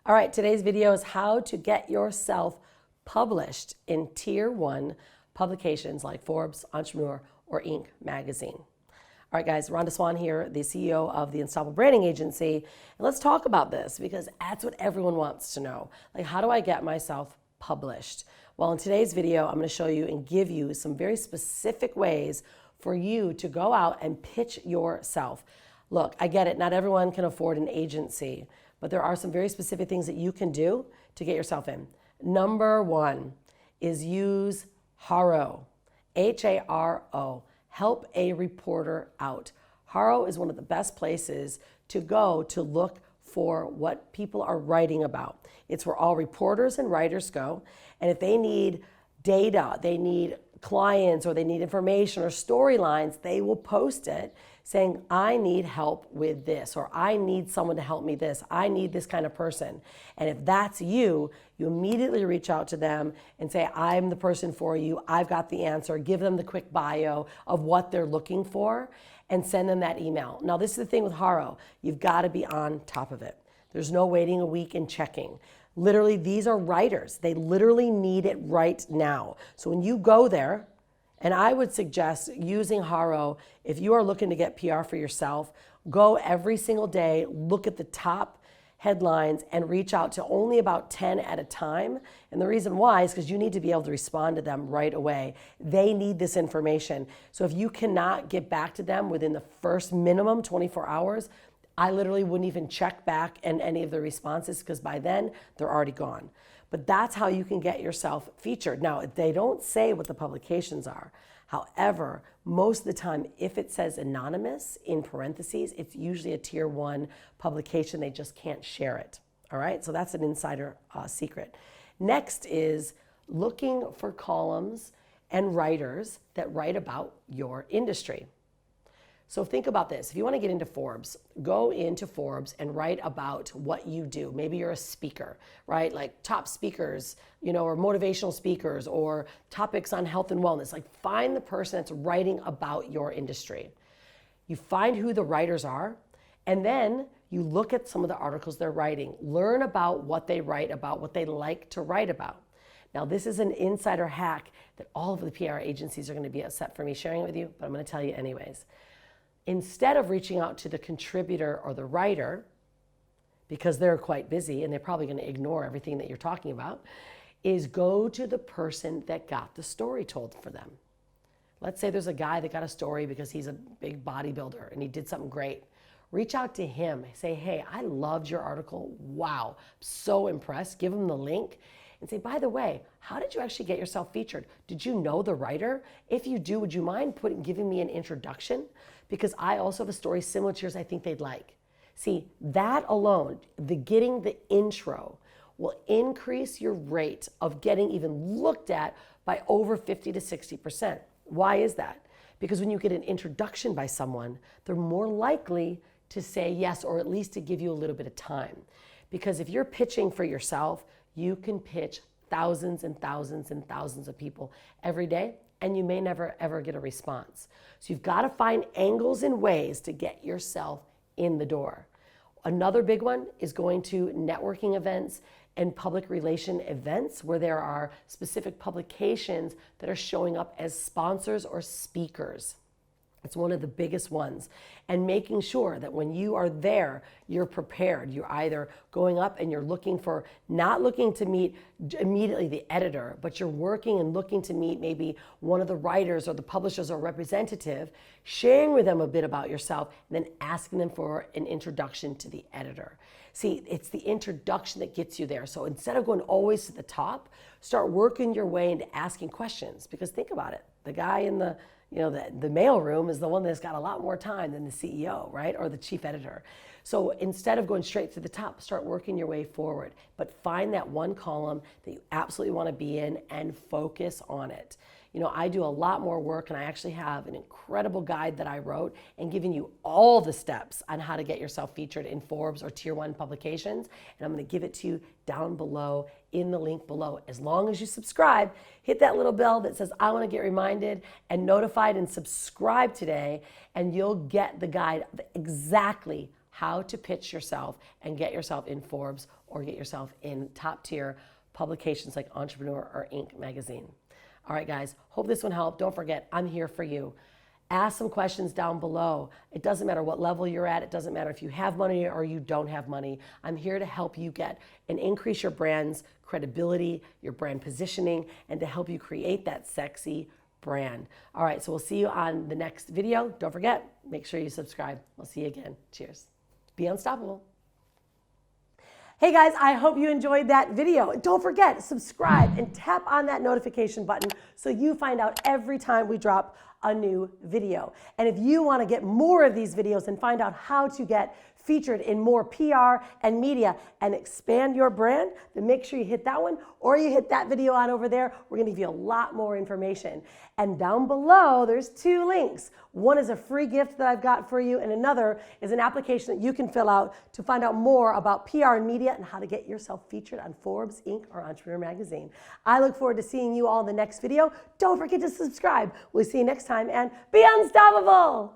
All right, today's video is how to get yourself published in Tier 1 publications like Forbes, Entrepreneur, or Inc. magazine. All right, guys, Rhonda Swan here, the CEO of the Unstoppable Branding Agency. And let's talk about this because that's what everyone wants to know. Like, how do I get myself published? Well, in today's video, I'm going to show you and give you some very specific ways for you to go out and pitch yourself. Look, I get it. Not everyone can afford an agency, but there are some very specific things that you can do to get yourself in. Number one is use Haro, H-A-R-O. Help a reporter out. Haro is one of the best places to go to look for what people are writing about. It's where all reporters and writers go. And if they need data, they need clients, or they need information or storylines, they will post it saying, I need help with this, or I need someone to help me this. I need this kind of person. And if that's you, you immediately reach out to them and say, I'm the person for you. I've got the answer. Give them the quick bio of what they're looking for and send them that email. Now, this is the thing with Haro. You've got to be on top of it. There's no waiting a week and checking. Literally, these are writers. They literally need it right now. So when you go there, and I would suggest using Haro, if you are looking to get PR for yourself, go every single day, look at the top headlines and reach out to only about 10 at a time. And the reason why is because you need to be able to respond to them right away. They need this information. So if you cannot get back to them within the first minimum 24 hours, I literally wouldn't even check back in any of the responses because by then they're already gone. But that's how you can get yourself featured. Now, they don't say what the publications are. However, most of the time, if it says anonymous in parentheses, it's usually a Tier 1 publication. They just can't share it. All right, so that's an insider secret. Next is looking for columns and writers that write about your industry. So think about this. If you want to get into Forbes, go into Forbes and write about what you do. Maybe you're a speaker, right? Like top speakers, or motivational speakers, or topics on health and wellness. Like, find the person that's writing about your industry. You find who the writers are, and then you look at some of the articles they're writing. Learn about what they write about, what they like to write about. Now, this is an insider hack that all of the PR agencies are going to be upset for me sharing it with you, but I'm going to tell you anyways. Instead of reaching out to the contributor or the writer, because they're quite busy and they're probably going to ignore everything that you're talking about, is go to the person that got the story told for them. Let's say there's a guy that got a story because he's a big bodybuilder and he did something great. Reach out to him. Say, hey, I loved your article. Wow, so impressed. Give him the link and say, by the way, how did you actually get yourself featured? Did you know the writer? If you do, would you mind giving me an introduction? Because I also have a story similar to yours I think they'd like. See, that alone, getting the intro, will increase your rate of getting even looked at by over 50 to 60%. Why is that? Because when you get an introduction by someone, they're more likely to say yes, or at least to give you a little bit of time. Because if you're pitching for yourself, you can pitch thousands and thousands and thousands of people every day, and you may never ever get a response. So you've got to find angles and ways to get yourself in the door. Another big one is going to networking events and public relation events where there are specific publications that are showing up as sponsors or speakers. It's one of the biggest ones. And making sure that when you are there, you're prepared. You're either going up and you're not looking to meet immediately the editor, but you're working and looking to meet maybe one of the writers or the publishers or representative, sharing with them a bit about yourself, and then asking them for an introduction to the editor. See, it's the introduction that gets you there. So instead of going always to the top, start working your way into asking questions. Because think about it, the guy in the mail room is the one that's got a lot more time than the CEO, right? Or the chief editor. So instead of going straight to the top, start working your way forward. But find that one column that you absolutely want to be in and focus on it. I do a lot more work, and I actually have an incredible guide that I wrote and giving you all the steps on how to get yourself featured in Forbes or Tier 1 publications. And I'm going to give it to you down below in the link below. As long as you subscribe, hit that little bell that says, I want to get reminded and notified, and subscribe today, and you'll get the guide of exactly how to pitch yourself and get yourself in Forbes or get yourself in top tier publications like Entrepreneur or Inc. magazine. All right, guys, hope this one helped. Don't forget, I'm here for you. Ask some questions down below. It doesn't matter what level you're at. It doesn't matter if you have money or you don't have money. I'm here to help you get and increase your brand's credibility, your brand positioning, and to help you create that sexy brand. All right, so we'll see you on the next video. Don't forget, make sure you subscribe. We'll see you again. Cheers. Be unstoppable. Hey guys, I hope you enjoyed that video. Don't forget, subscribe and tap on that notification button so you find out every time we drop a new video. And if you want to get more of these videos and find out how to get featured in more PR and media and expand your brand, then make sure you hit that one or you hit that video on over there. We're going to give you a lot more information. And down below, there's 2 links. One is a free gift that I've got for you, and another is an application that you can fill out to find out more about PR and media and how to get yourself featured on Forbes, Inc. or Entrepreneur Magazine. I look forward to seeing you all in the next video. Don't forget to subscribe. We'll see you next time, and be unstoppable!